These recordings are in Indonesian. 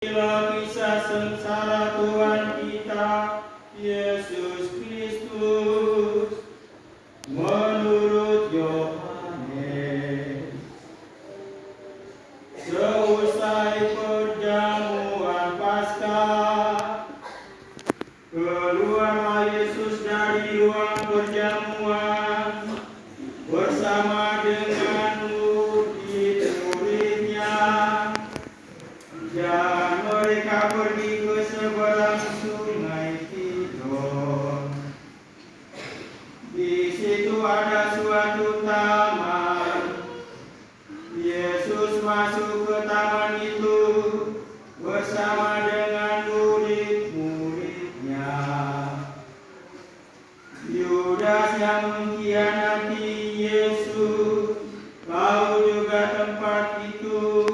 Inilah kisah sengsara Tuhan kita Yesus Kristus menurut Yohanes. Seusai perjamuan Paskah, keluarlah Yesus dari ruang perjamuan bersama dengan murid-muridnya. Dan mereka pergi ke seberang sungai Kidron. Di situ ada suatu taman. Yesus masuk ke taman itu bersama dengan murid-muridnya. Yudas yang mengkhianati Yesus tahu juga tempat itu,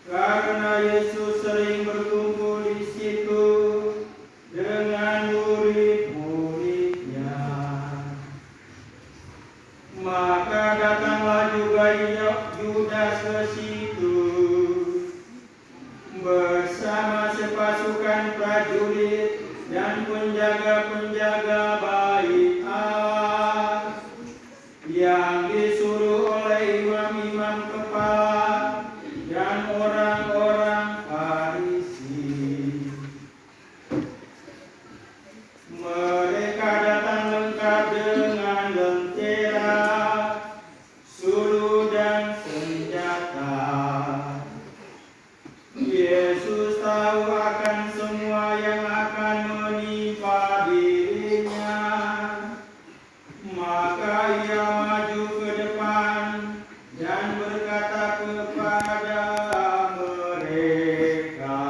karena Yesus sering berkumpul di situ dengan murid-muridnya. Maka datanglah juga Yudas ke situ bersama sepasukan prajurit dan penjaga-penjaga bait Allah yang disuruh oleh imam-imam kepala dan orang-orang Farisi. Mereka datang lengkap dengan lentera, suluh dan senjata. Yesus tahu akan semua yang akan menimpa dirinya, maka ia maju ke depan dan berkata kepada mereka,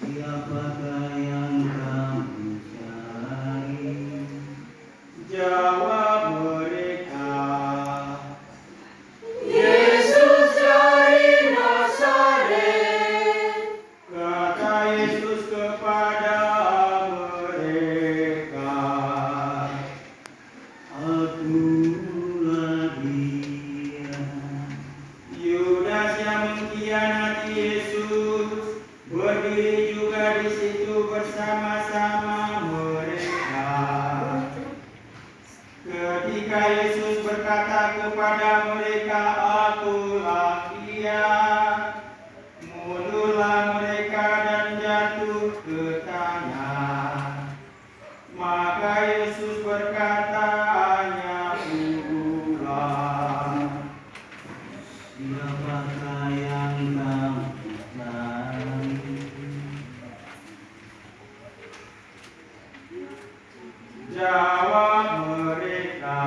"Siapakah yang kamu cari?" Jawab mereka, Yesus dari Nazaret. kata Yesus kepada mereka, "Akulah Dia." Yudas yang mengkhianati Yesus berdiri juga di situ bersama-sama mereka. Ketika Yesus berkata kepada mereka, "Akulah Dia," mundurlah mereka dan jatuh ke tanah. Maka Yesus berkatanya pula, "Siapakah yang kamu cari?" Jawab mereka,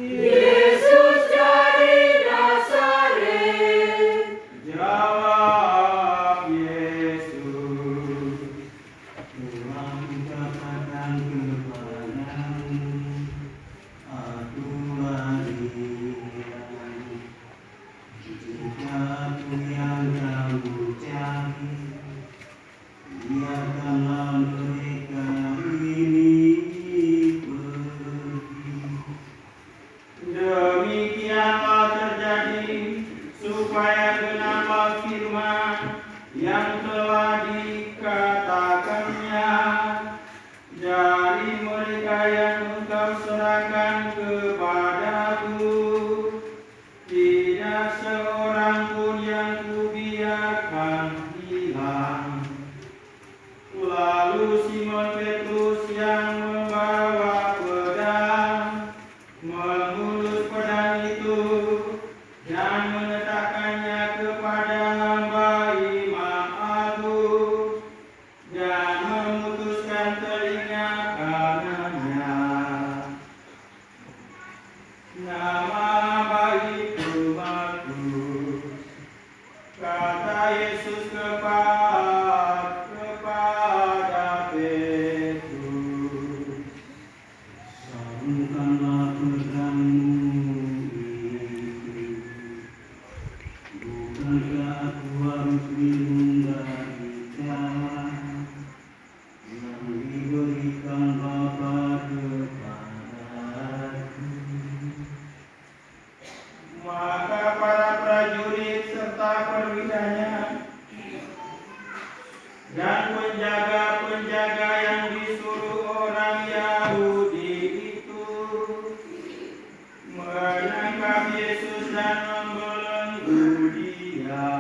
Yesus dari Nazaret. jawab Yesus, Tuhan katakan kepadamu, "Akulah Dia." Jika Aku yang kamu cari, biarkanlah mereka ini pergi. demikianlah terjadi supaya genaplah firman yang telah dikatakannya, dari mereka yang Engkau serahkan kepadaku, tidak seorang pun yang kubiarkan hilang. Lalu Simon Petrus yang membawa pedang menghunus pedang itu dan meletakkannya kepada hamba imam agung dan memutuskan telinga kanannya. Nama hamba itu Markus. Kata Yesus kepada Petrus, Sarungkanlah pedangmu itu. Bukankah serta perwilanya dan penjaga-penjaga yang disuruh orang Yahudi itu menangkap Yesus dan membelenggu Dia.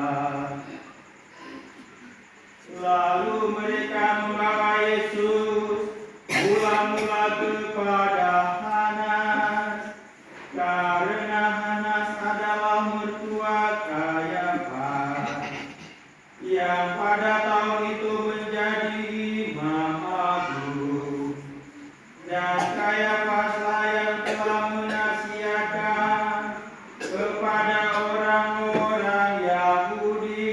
Lalu mereka membawa Yesus mula-mula kepada Hanas, karena Hanas adalah mertua Kayafas, yang pada tahun itu menjadi imam agung. Dan Kayafaslah yang telah menasihatkan kepada orang-orang Yahudi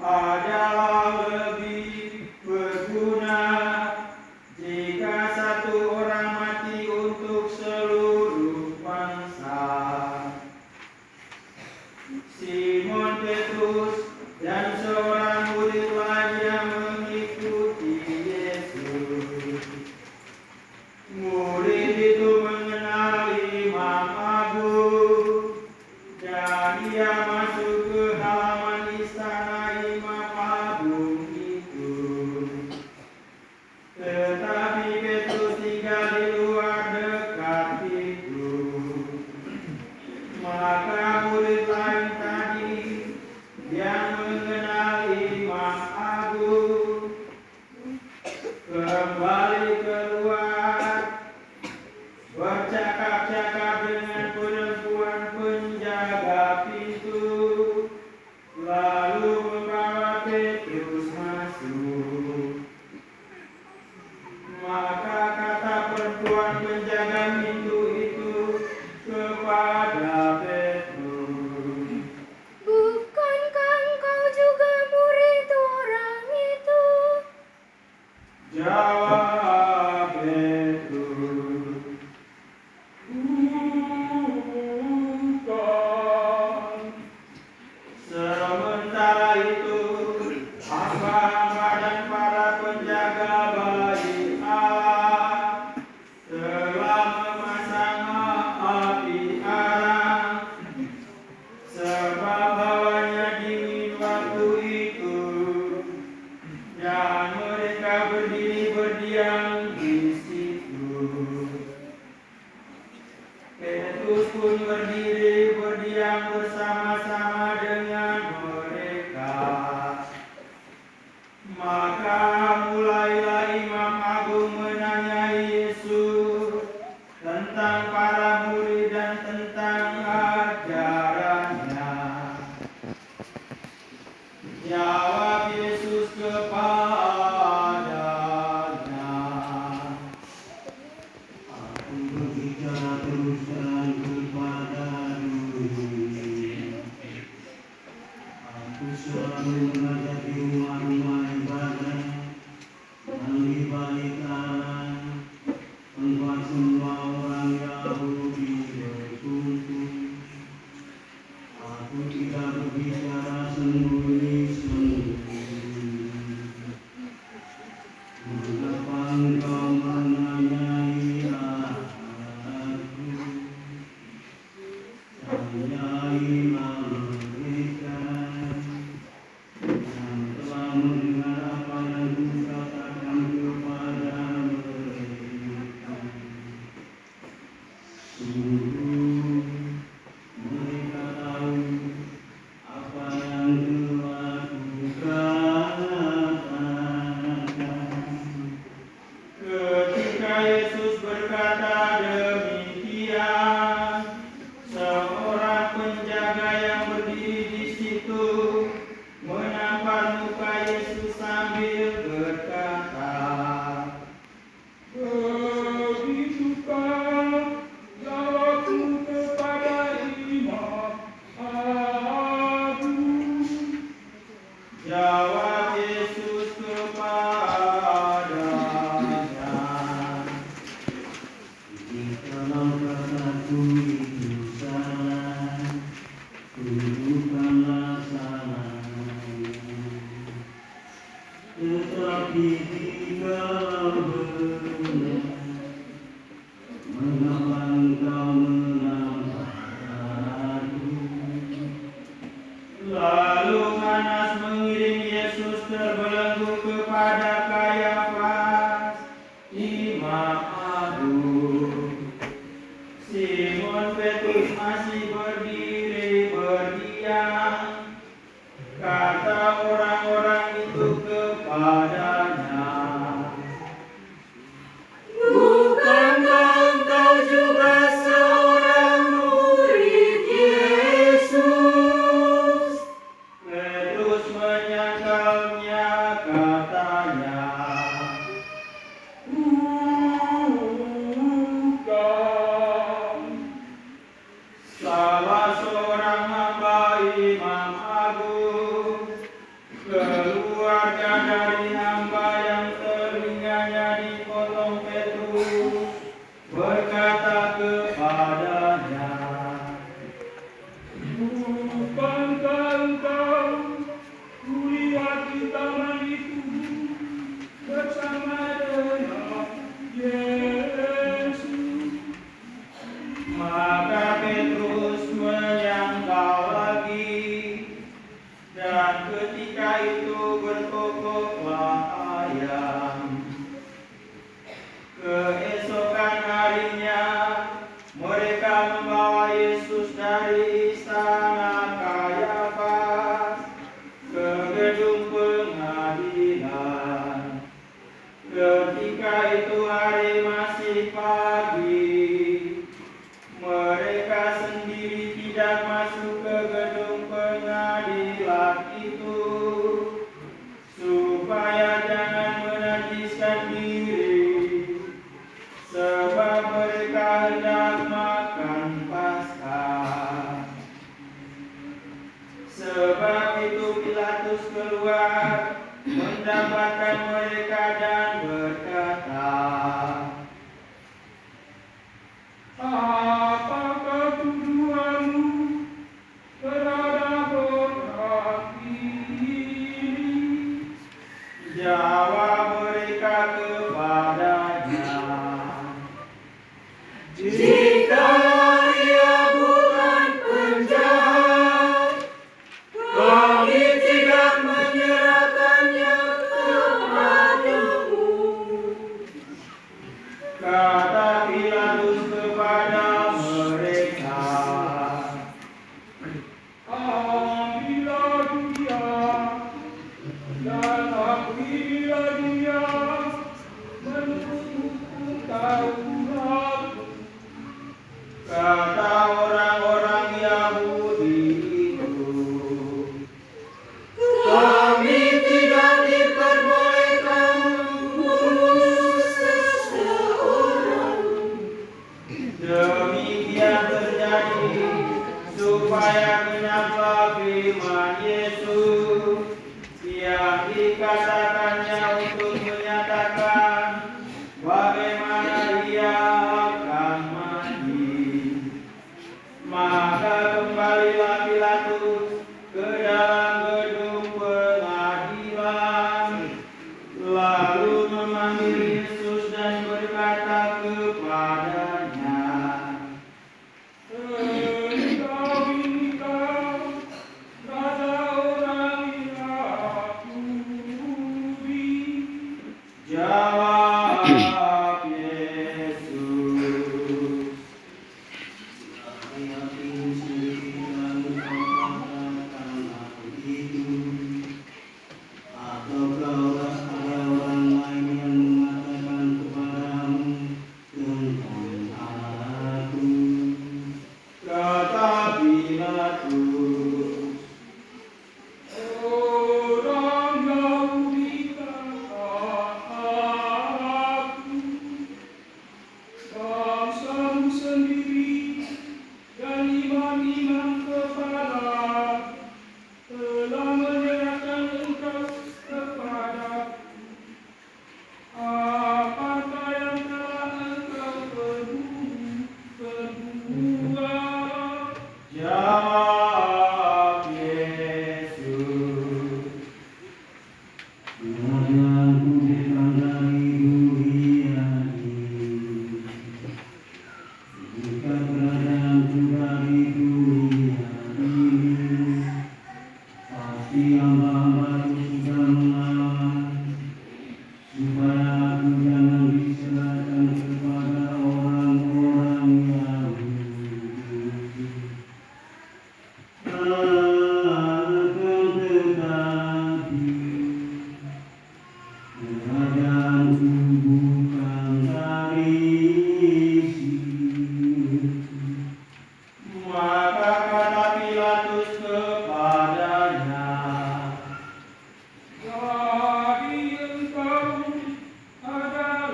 adalah lebih berguna jika satu orang mati untuk seluruh bangsa. Simon Petrus dan seorang murid lainnya mengikuti Yesus. Murid itu mengenal imam agung dan ia masuk ke halaman istana imam agung itu. Tetapi Petrus tinggal di luar dekat pintu. Maka murid lain tadi yang mengenal imam agung kembali keluar, bercakap-cakap dengan perempuan penjaga pintu, lalu membawa Petrus masuk. Maka kata perempuan penjaga pintu itu kepada Petrus, Bukankah engkau juga murid orang itu? jawab Petrus, bukan. Sementara itu, hamba-hamba dan para penjaga bait Allah telah memasang api arang, sebab hawanya dingin waktu itu, dan mereka berdiri berdiam di situ. Petrus pun berdiri berdiam bersama-sama dengan mereka. Maka mulailah imam agung menanyai Yesus tentang para murid dan tentang ajarannya. Jawab Yesus kepadanya, Aku berbicara terus terang kepada dunia. Aku selalu berada di rumah-rumah ibadah dan di bait Allah, tempat semua orang Yahudi berkumpul. Aku tidak berbicara sembunyi-sembunyi. Mengapa engkau menanyai aku? Tanyailah mereka yang telah mendengar apa yang kukatakan kepada mereka. Sungguh mereka tahu apa yang telah kukatakan. ketika Yesus berkata demikian, seorang penjaga yang berdiri di situ menampar muka Yesus sambil berkata, "Begitukah jawabmu kepada imam agung?" Jawab Yesus kepadanya, Jikalau kataku itu salah, tunjukkanlah salahnya. Tetapi jikalau benar, mengapa engkau menampar aku? Lalu Hanas mengiring Yesus terbelenggu kepada Kayafas, Imam Agung. Simon Petrus masih berdiri berdiam. Kata orang-orang itu kepadanya, Bukankah engkau juga seorang murid Yesus? Petrus menyangkalnya, katanya, bukan. Salah seorang hamba Imam Agung, keluarga dari hamba yang telinganya dipotong Petrus, berkata kepadanya, bukankah engkau kulihat di taman itu bersama dengan Yesus? Maka Petrus menyangkal lagi, dan ketika itu berkokoklah ayam. Keesokan harinya mereka membawa Yesus dari istana Kayafas ke gedung pengadilan. Ketika itu hari masih pagi, mereka sendiri tidak masuk ke gedung pengadilan itu, supaya jangan menajiskan diri, sebab mereka hendak makan Paskah. Sebab itu Pilatus keluar mendapatkan mereka dan berkata, apakah tuduhanmu terhadap orang ini? Jawab mereka kepadanya, Jika ia bukan penjahat, kami tidak menyerahkannya kepadamu. Pasti hamba-hamba sudah mengalah, supaya aku jangan diserahkan kepada orang-orang Yahudi. Akan tetapi kerajaanku bukan dari sini. Maka kata Pilatus kepadanya, Jadi engkau adalah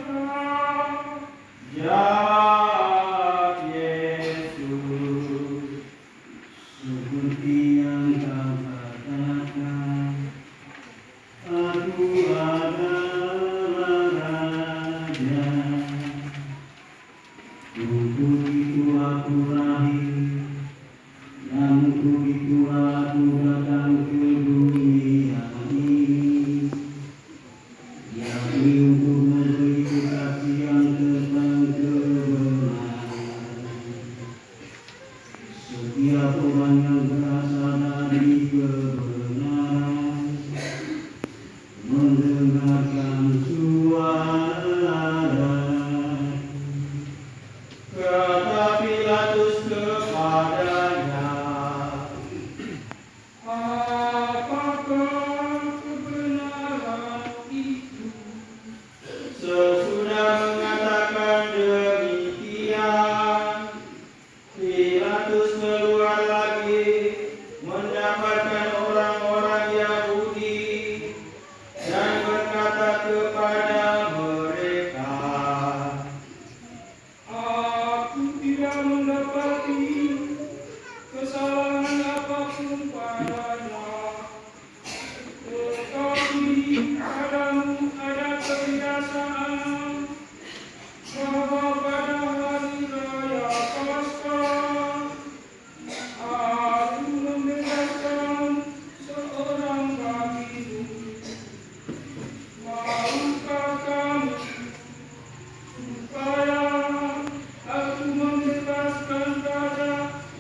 raja. jawab Yesus, Seperti yang kau katakan, aku adalah raja. Untuk itu aku lahir, dan untuk itu aku datang ke dunia ini, yakni untuk memberi kesaksian tentang kebenaran. Setiap orang yang berasal dari kebenaran mendengarkan suara. kata Pilatus kepadanya, Apakah kebenaran itu? sesudah mengatakan demikian, Pilatus keluar lagi mendapatkan orang-orang Yahudi dan berkata kepada mereka, Aku tidak mendapati kesalahan apapun padanya. Tetapi padamu ada kebiasaan bahwa pada hari raya Paskah aku membebaskan seorang bagimu. Maukah kamu supaya aku membebaskan raja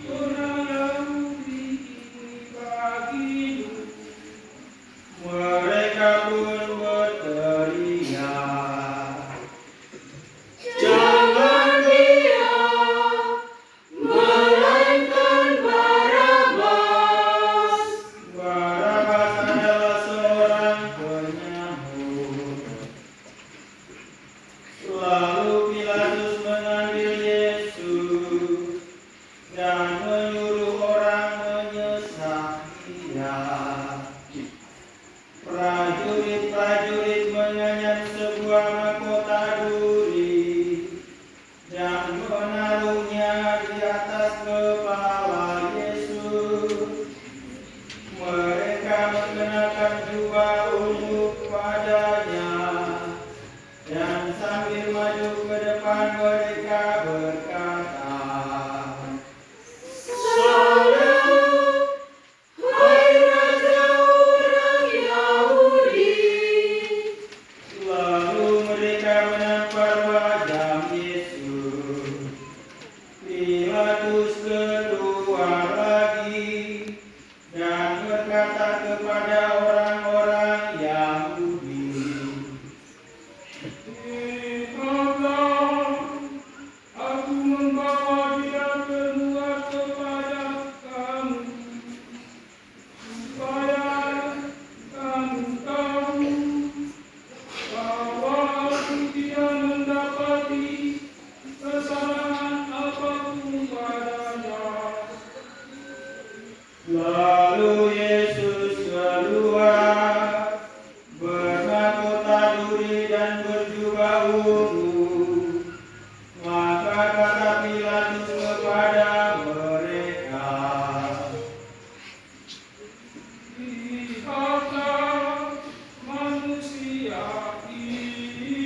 orang Yahudi ini bagimu? mereka pun berteriak, Jangan dia, melainkan Barabas. Barabas adalah seorang penyambut. Lalu Pilatus mengambil Yesus dan menyuruh orang menyesah dia. Prajurit-prajurit mengenyam sebuah mahkota duri dan menaruhnya di atas kepala Yesus. Mereka mengenakan jubah ungu padanya, dan sambil maju ke depan mereka berkata, Salam, hai raja orang Yahudi. lalu mereka menampar wajah Yesus. Pilatus keluar lagi dan berkata kepada orang-orang Yahudi, Lihatlah, aku membawa dia keluar kepada kamu, supaya kamu tahu bahwa aku tidak mendapati kesalahan apapun padanya. lalu Yesus keluar bermahkota duri dan berjubah ungu. Maka kata Pilatus kepada mereka, Lihatlah manusia ini.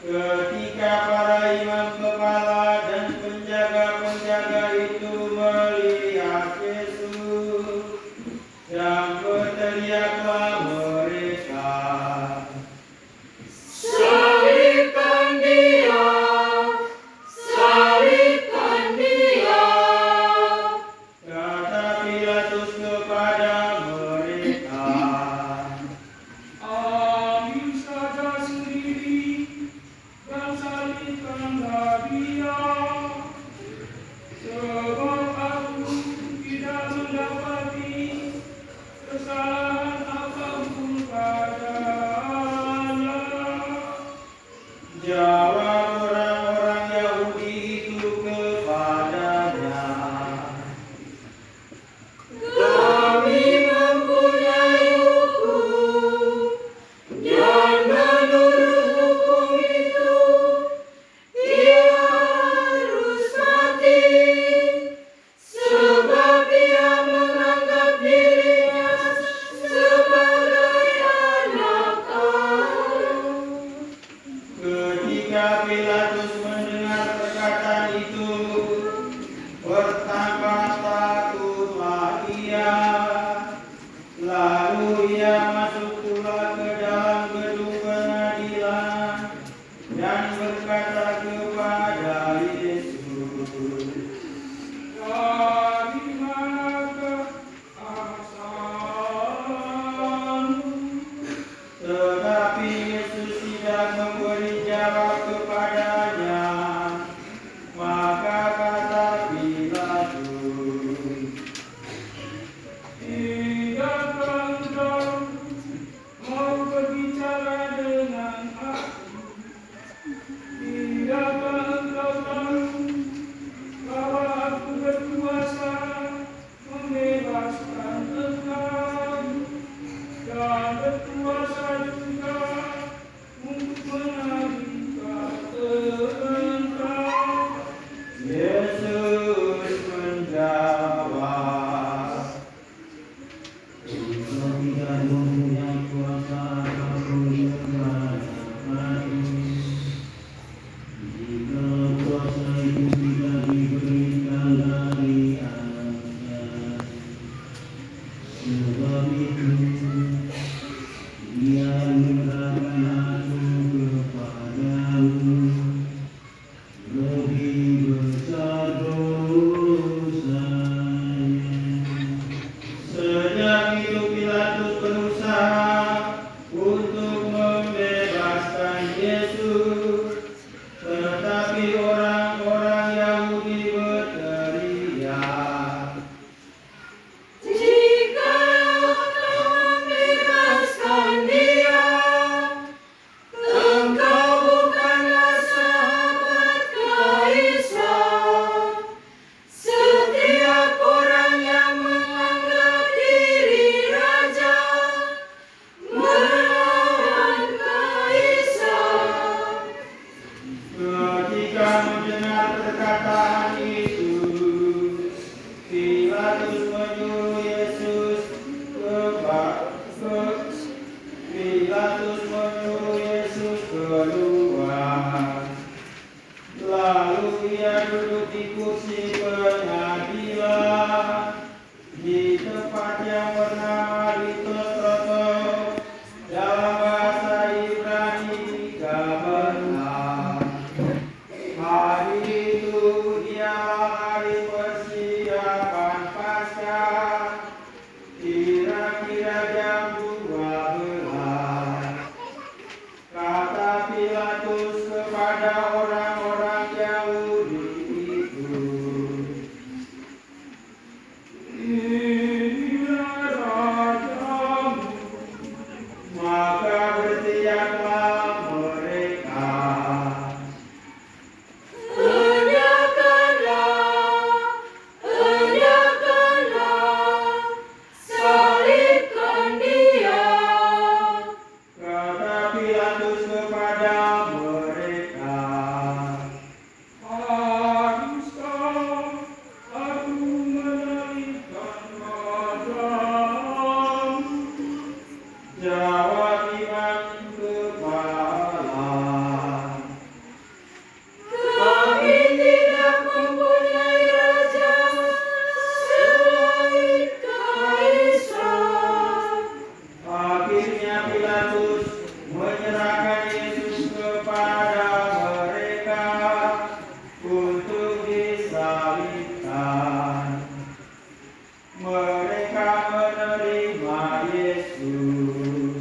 ketika para imam kepala dan penjaga-penjaga itu melihat Yesus, dan berteriaklah mereka, Salibkan dia, salibkan dia. pengadilan di tempat yang bernama Litostroto, dalam bahasa Ibrani Gabata. Hari itu ialah hari persiapan Paskah, kira-kira jam 12. Kata Pilatus kepada orang-orang Yahudi itu, Inilah rajamu. maka berteriaklah mereka, salibkan Dia. kata Pilatus kepada mereka, Haruskah aku menaikkan rajamu? jawab imam kepala, Kami tidak mempunyai raja selain Kaisar. akhirnya Pilatus menyerahkan Yesus kepada mereka untuk disalibkan. Mereka menerima Yesus.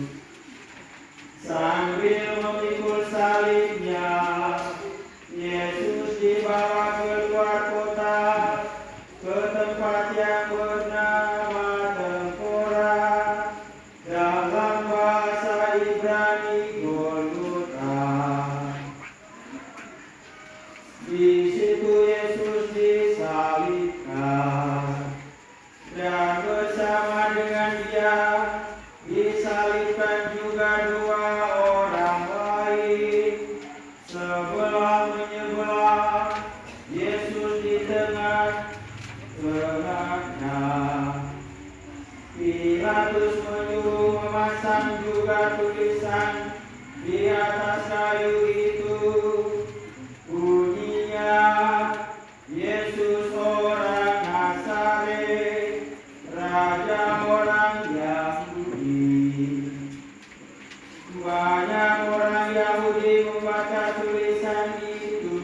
Sambil memikul salibnya, Yesus dibawa keluar kota ke tempat yang bernama Tempora, dalam bahasa Ibrani Golgota. Di situ Yesus disalibkan, dan bersama dengan Dia disalibkan juga dua orang lain, sebelah menyebelah, Yesus di tengah-tengahnya. Pilatus menyuruh memasang juga tulisan di atas kayu itu, bunyinya, Yesus orang Nazaret, Raja orang Yahudi. Banyak orang Yahudi membaca tulisan itu,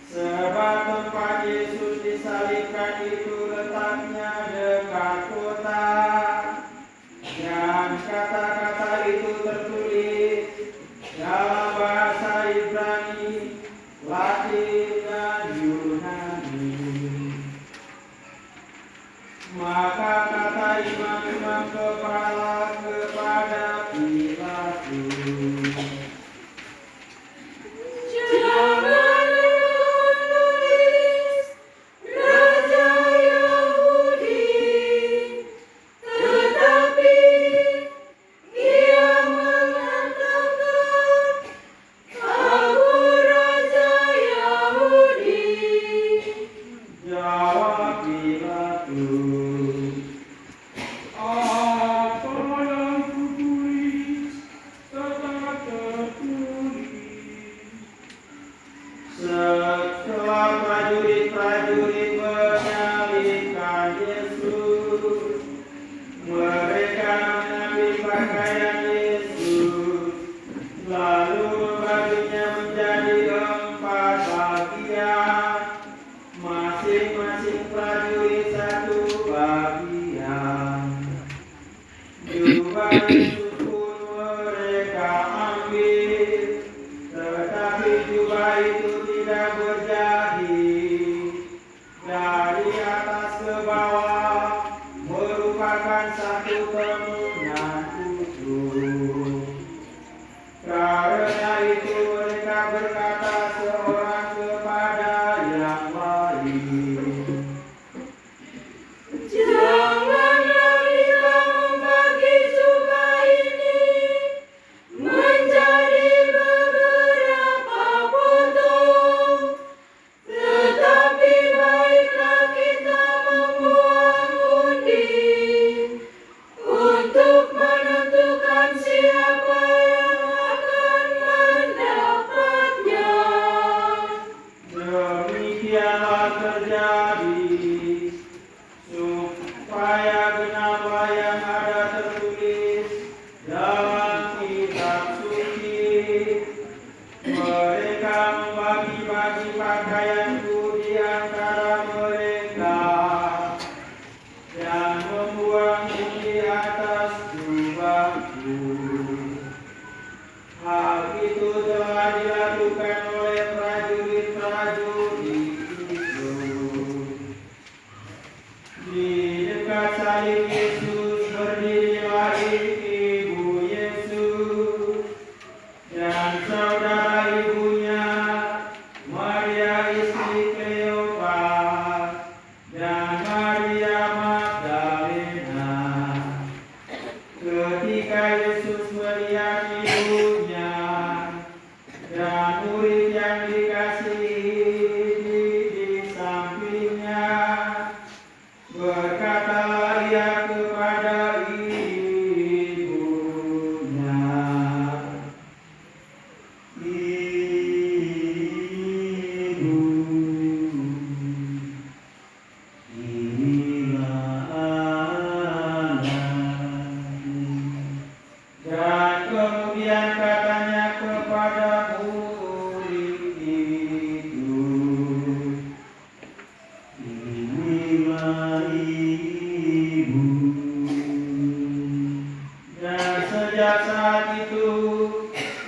sebab tempat Yesus disalibkan itu letaknya dekat kota, dan kata-kata itu tertulis dalam bahasa Ibrani, Latin, dan Yunani. Maka kata imam-imam kepala kepada Pilatus, Jangan menulis Raja Yahudi, tetapi Dia mengatakan, Aku Raja Yahudi. jawab Pilatus, Apa yang kutulis tetap tertulis. setelah prajurit-prajurit menyalibkan Yesus, mereka mengambil pakaian Yesus, lalu membaginya menjadi 4 bagian, masing-masing prajurit 1 bagian. Jubah Yesus pun mereka ambil, tetapi jubah itu tidak berjadi. Dari atas ke bawah merupakan satu temuan utuh. Karena itu mereka berkata seorang kepada yang lain, Janganlah kita membagi jubah ini menjadi beberapa potong, tetapi baiklah kita membuang undi untuk menentukan siapa yang akan mendapatnya. demikianlah terjadi, supaya genaplah yang ada tertulis dalam kitab suci. Mereka membagi-bagi pakaianku di antara mereka dan membuangku di atas jubahku. Hal itu telah dilakukan oleh prajurit-prajurit itu. Di dekat salib Yesus berdirilah ibu Yesus dan saudara ibunya, Maria istri Kleopas dan Maria Magdalena. Ketika Yesus melihat ibunya dan murid yang dikasihi di sampingnya, berkatalah ia kepada ibunya, "Ibu, inilah anakmu." Dan kemudian katanya kepada murid itu, "Inilah ibu." Dan sejak saat itu,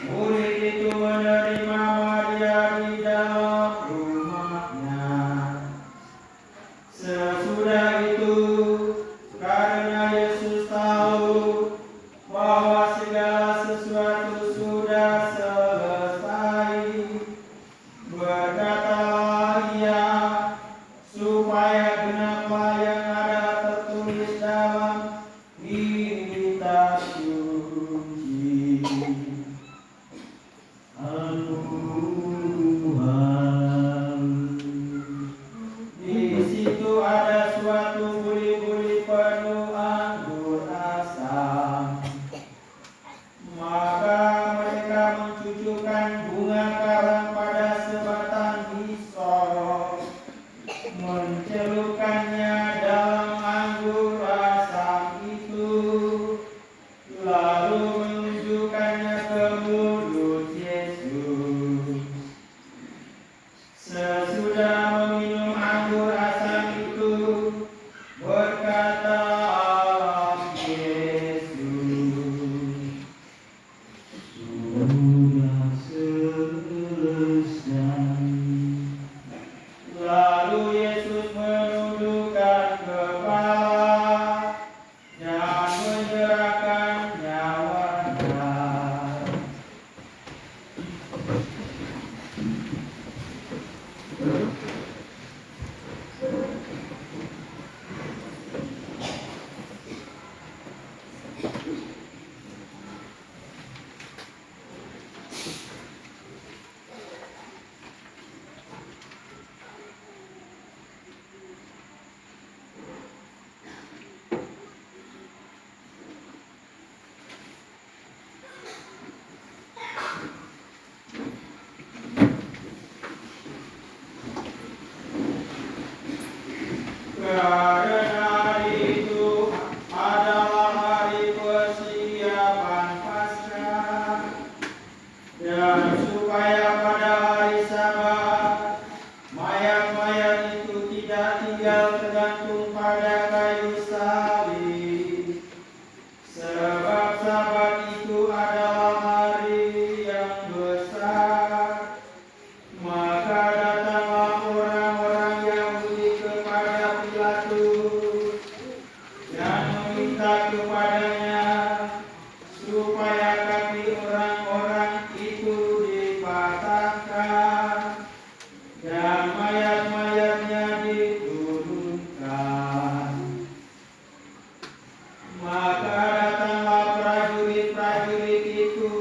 murid itu menerima Maria di dalam rumahnya. Sesudah itu, karena Yesus tahu bahwa segala sesuatu sudah selesai, berkatalah ia, supaya genaplah yang ada tertulis dalam kitab suci. Di situ ada suatu buli-buli penuh anggur asam. Maka mereka mencucukkan bunga karang pada sebatang hisop, mencelupkannya dalam anggur asam itu, lalu menunjukkannya ke mulut Yesus. Sesudah meminum anggur asam itu, berkatalah Yesus, "Sudah selesai." Lalu Yesus menundukkan kepala dan menyerahkan nyawanya. Karena hari itu adalah hari persiapan Paskah, dan supaya pada hari Sabat mayat-mayat itu tidak tinggal tergantung pada kayu salib, sebab Sabat itu adalah hari yang besar. Maka datanglah orang-orang Yahudi kepada Pilatus dan meminta kepadanya supaya kaki orang-orang itu dipatahkan dan mayat-mayatnya diturunkan. Maka datanglah prajurit-prajurit itu,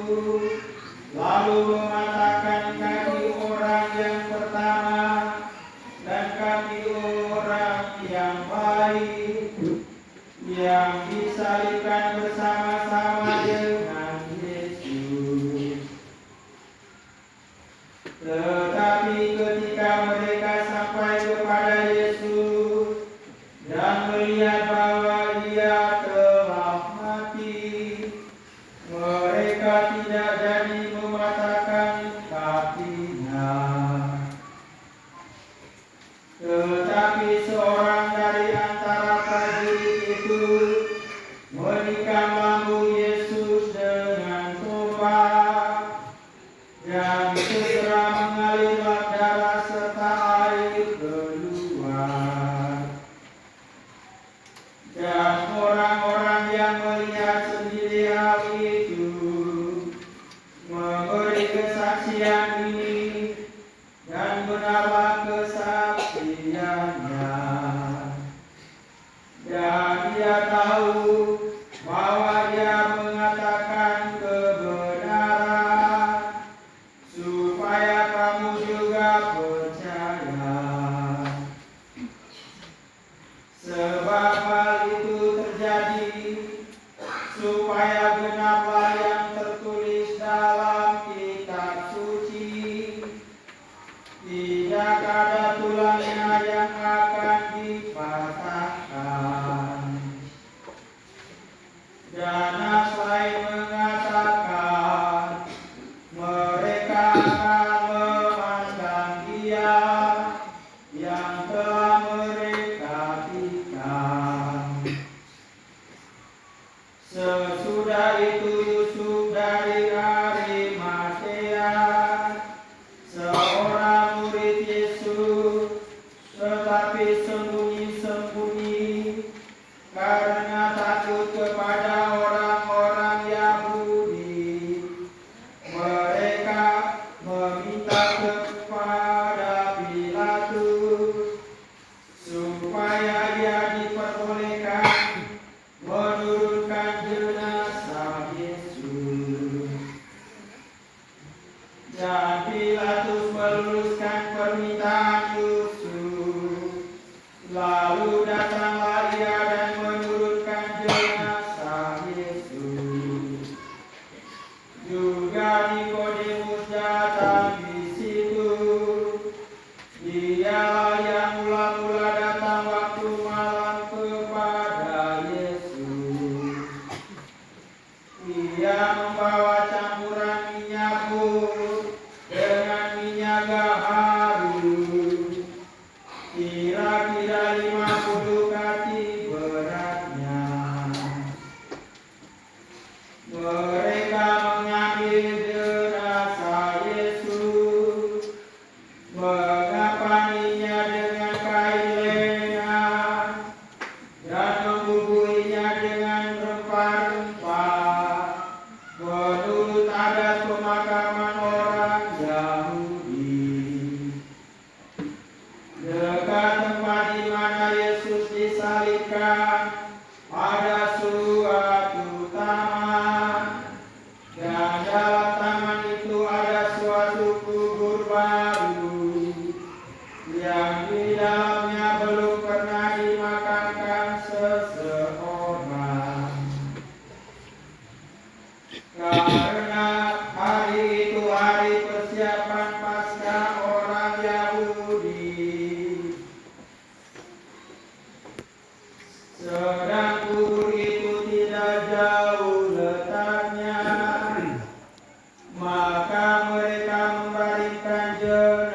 lalu mematahkan kaki orang yang pertama dan kaki orang yang lain, yang disalibkan bersama-sama dengan Yesus. Tetapi ketika mereka sampai kepada Yesus dan melihat bahwa Ia telah mati, mereka tidak jadi mematahkan kakinya. Tetapi seorang dari antara prajurit itu menikam lambung Yesus dengan tombak, dan segera mengalirlah darah serta air keluar. Dan orang-orang yang melihat sendiri hal itu memberi kesaksian ini, dan benarlah kesaksiannya. Dan dia tahu bahwa dia mengatakan kebenaran, supaya kamu juga percaya. Sebab hal itu terjadi supaya genaplah yang tertulis dalam kitab suci, tidak ada tulangnya yang akan dipatahkan. Dan Nasai mengatakan mereka akan memandang Dia yang telah mereka tikam. Sesudah itu Yusuf dari Arimatea, seorang murid Yesus, tetapi sembunyi-sembunyi karena takut kepada orang-orang Yahudi, mereka meminta kepada Pilatus supaya Ia diperbolehkan menurunkan jenazah Yesus. Dan Pilatus meluluskan permintaan Yusuf. Lalu datanglah ia dan menurunkan jenazah Yesus. Juga Nikodemus datang di situ. Dialah yang mula-mula datang waktu malam kepada Yesus. Ia membawa campuran minyak mur dengan minyak gaharu, kira-kira 50 kati beratnya. Mereka mengambil jenazah Yesus, mengapaninya dengan kain lenan, dan membubuhinya dengan rempah-rempah, menurut adat pemakaman orang Yahudi. Dekat tempat di mana Yesus disalibkan ada suatu taman, dan dalam taman itu ada suatu kubur baru yang di dalamnya belum pernah dimakamkan seseorang. Karena hari itu hari persiapan Paskah orang Yahudi, sedang kubur itu tidak jauh letaknya, maka mereka membaringkan jenazah